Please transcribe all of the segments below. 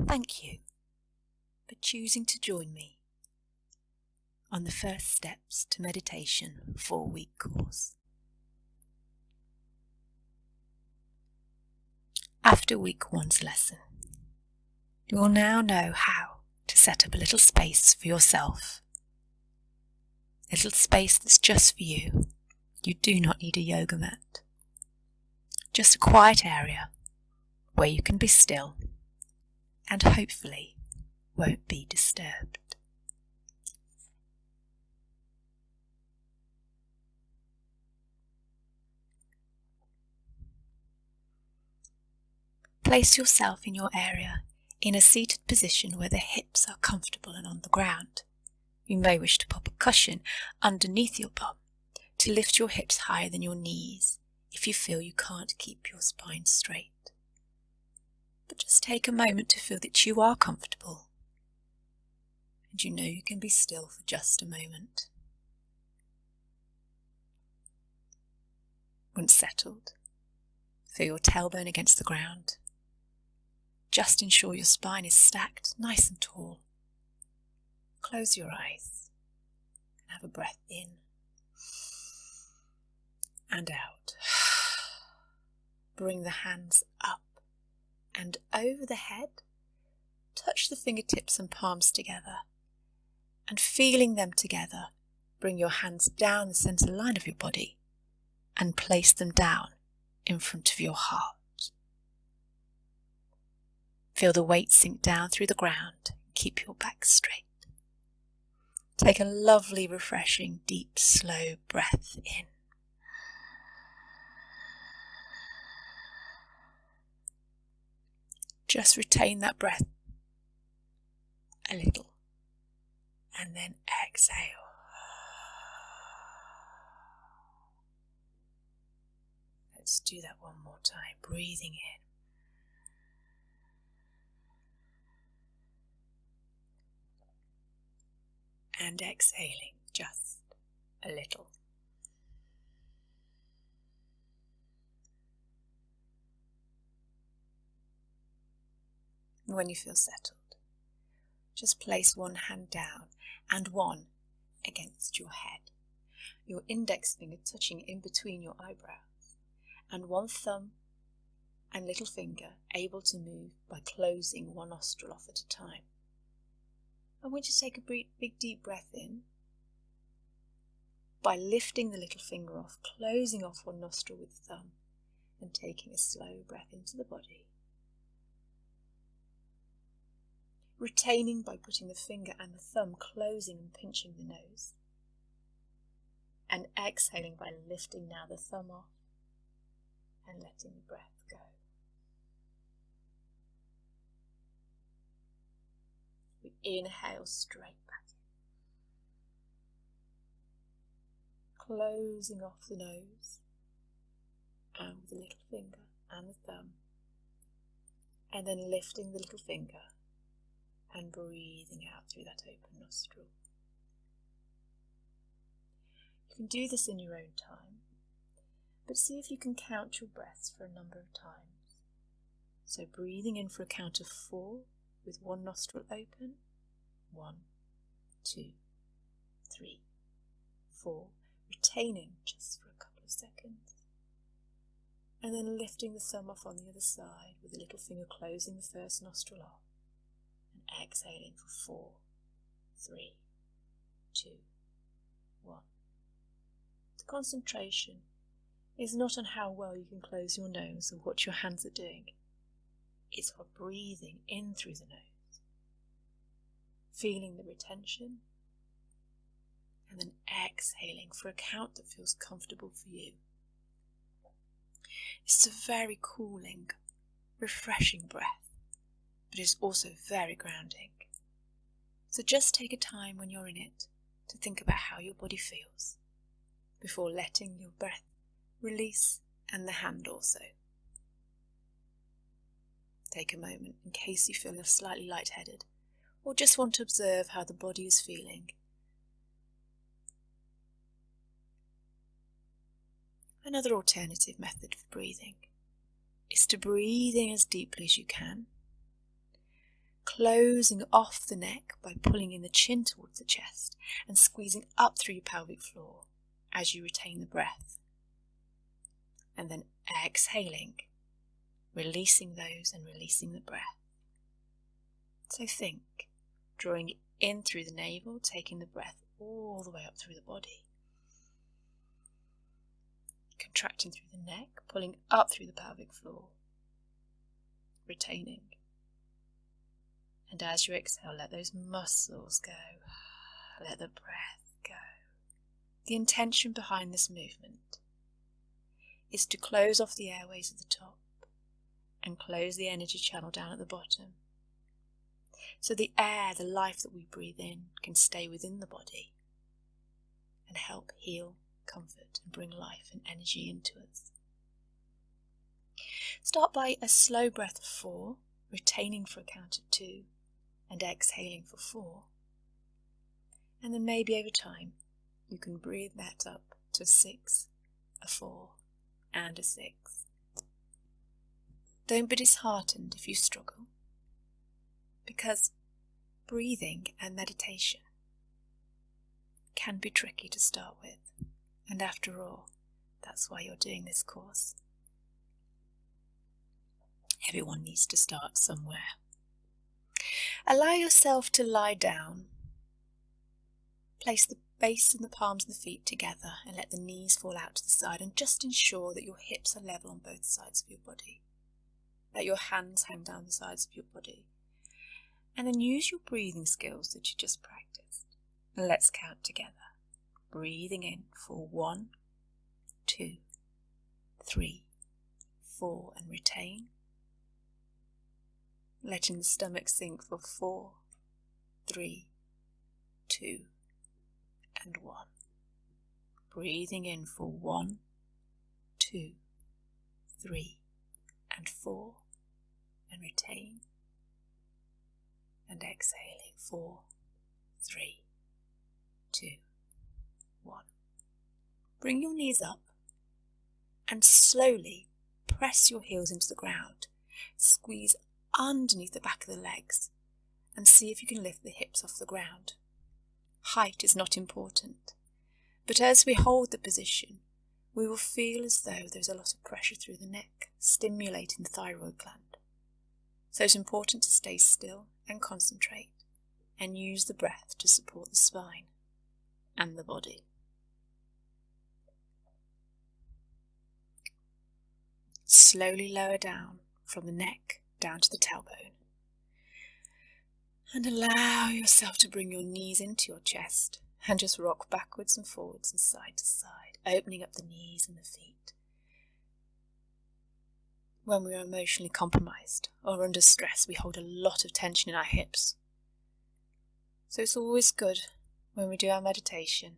Thank you for choosing to join me on the First Steps to Meditation 4-week course. After week 1's lesson, you will now know how to set up a little space for yourself. A little space that's just for you. You do not need a yoga mat. Just a quiet area where you can be still and hopefully won't be disturbed. Place yourself in your area in a seated position where the hips are comfortable and on the ground. You may wish to pop a cushion underneath your bum to lift your hips higher than your knees if you feel you can't keep your spine straight. But just take a moment to feel that you are comfortable and you know you can be still for just a moment. Once settled, feel your tailbone against the ground. Just ensure your spine is stacked nice and tall. Close your eyes and have a breath in and out. Bring the hands up and over the head. Touch the fingertips and palms together, and feeling them together, bring your hands down the centre line of your body and place them down in front of your heart. Feel the weight sink down through the ground. Keep your back straight. Take a lovely, refreshing, deep, slow breath in. Just retain that breath a little and then exhale. Let's do that one more time, breathing in. And exhaling just a little. When you feel settled, just place one hand down and one against your head, your index finger touching in between your eyebrows, and one thumb and little finger able to move by closing one nostril off at a time. I want you to take a big deep breath in by lifting the little finger off, closing off one nostril with the thumb, and taking a slow breath into the body. Retaining by putting the finger and the thumb closing and pinching the nose. And exhaling by lifting now the thumb off and letting the breath go. We inhale straight back in. Closing off the nose and with the little finger and the thumb. And then lifting the little finger and breathing out through that open nostril. You can do this in your own time, but see if you can count your breaths for a number of times. So breathing in for a count of 4 with one nostril open. 1, 2, 3, 4. Retaining just for a couple of seconds. And then lifting the thumb off on the other side with the little finger closing the first nostril off. And exhaling for 4, 3, 2, 1. The concentration is not on how well you can close your nose or what your hands are doing. It's for breathing in through the nose, feeling the retention, and then exhaling for a count that feels comfortable for you. It's a very cooling, refreshing breath, but it's also very grounding. So just take a time when you're in it to think about how your body feels before letting your breath release and the hand also. Take a moment in case you feel slightly lightheaded or just want to observe how the body is feeling. Another alternative method for breathing is to breathe in as deeply as you can closing off the neck by pulling in the chin towards the chest and squeezing up through your pelvic floor as you retain the breath. And then exhaling, releasing those and releasing the breath. So think, drawing in through the navel, taking the breath all the way up through the body. Contracting through the neck, pulling up through the pelvic floor, retaining. And as you exhale, let those muscles go. Let the breath go. The intention behind this movement is to close off the airways at the top and close the energy channel down at the bottom. So the air, the life that we breathe in, can stay within the body and help heal, comfort, and bring life and energy into us. Start by a slow breath of 4, retaining for a count of 2, and exhaling for 4. And then maybe over time, you can breathe that up to a 6, a 4, and a 6. Don't be disheartened if you struggle, because breathing and meditation can be tricky to start with. And after all, that's why you're doing this course. Everyone needs to start somewhere. Allow yourself to lie down. Place the base and the palms of the feet together and let the knees fall out to the side, and just ensure that your hips are level on both sides of your body. Let your hands hang down the sides of your body. And then use your breathing skills that you just practiced. And let's count together. Breathing in for 1, 2, 3, 4, and retain. Letting the stomach sink for 4, 3, 2, and 1. Breathing in for 1, 2, 3, and 4, and retain. And exhaling 4, 3, 2, 1. Bring your knees up and slowly press your heels into the ground. Squeeze underneath the back of the legs and see if you can lift the hips off the ground. Height is not important, but as we hold the position, we will feel as though there's a lot of pressure through the neck, stimulating the thyroid gland. So it's important to stay still and concentrate and use the breath to support the spine and the body. Slowly lower down from the neck down to the tailbone. And allow yourself to bring your knees into your chest and just rock backwards and forwards and side to side, opening up the knees and the feet. When we are emotionally compromised or under stress, we hold a lot of tension in our hips. So it's always good when we do our meditation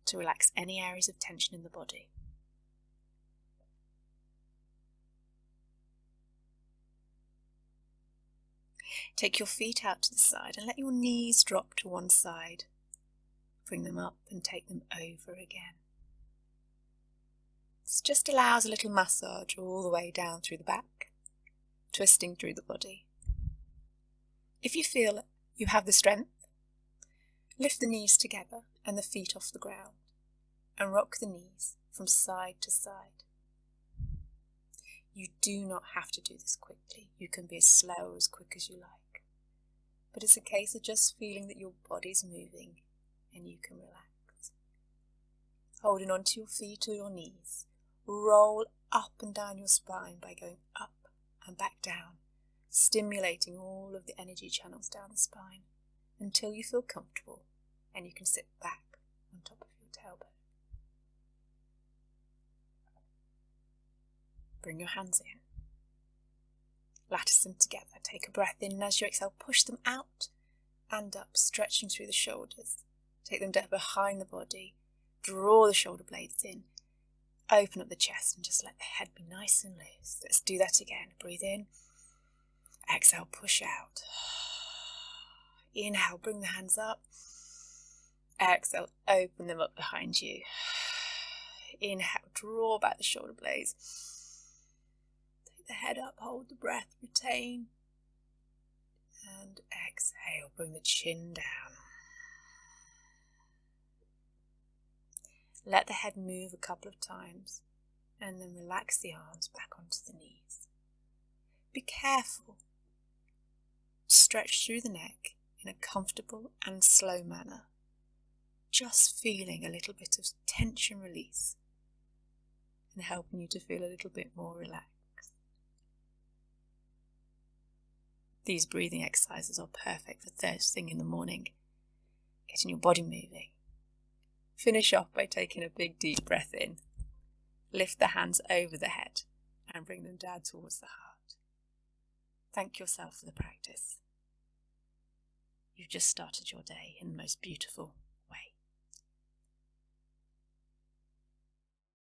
to relax any areas of tension in the body. Take your feet out to the side and let your knees drop to one side. Bring them up and take them over again. This just allows a little massage all the way down through the back, twisting through the body. If you feel you have the strength, lift the knees together and the feet off the ground and rock the knees from side to side. You do not have to do this quickly. You can be as slow or as quick as you like. But it's a case of just feeling that your body's moving and you can relax. Holding onto your feet or your knees. Roll up and down your spine by going up and back down, stimulating all of the energy channels down the spine until you feel comfortable and you can sit back on top of your tailbone. Bring your hands in. Lattice them together. Take a breath in, and as you exhale, push them out and up, stretching through the shoulders. Take them down behind the body. Draw the shoulder blades in. Open up the chest and just let the head be nice and loose. Let's do that again. Breathe in. Exhale, push out. Inhale, bring the hands up. Exhale, open them up behind you. Inhale, draw back the shoulder blades. Take the head up, hold the breath, retain. And exhale, bring the chin down. Let the head move a couple of times and then relax the arms back onto the knees. Be careful. Stretch through the neck in a comfortable and slow manner, just feeling a little bit of tension release and helping you to feel a little bit more relaxed. These breathing exercises are perfect for first thing in the morning, getting your body moving. Finish off by taking a big deep breath in. Lift the hands over the head and bring them down towards the heart. Thank yourself for the practice. You've just started your day in the most beautiful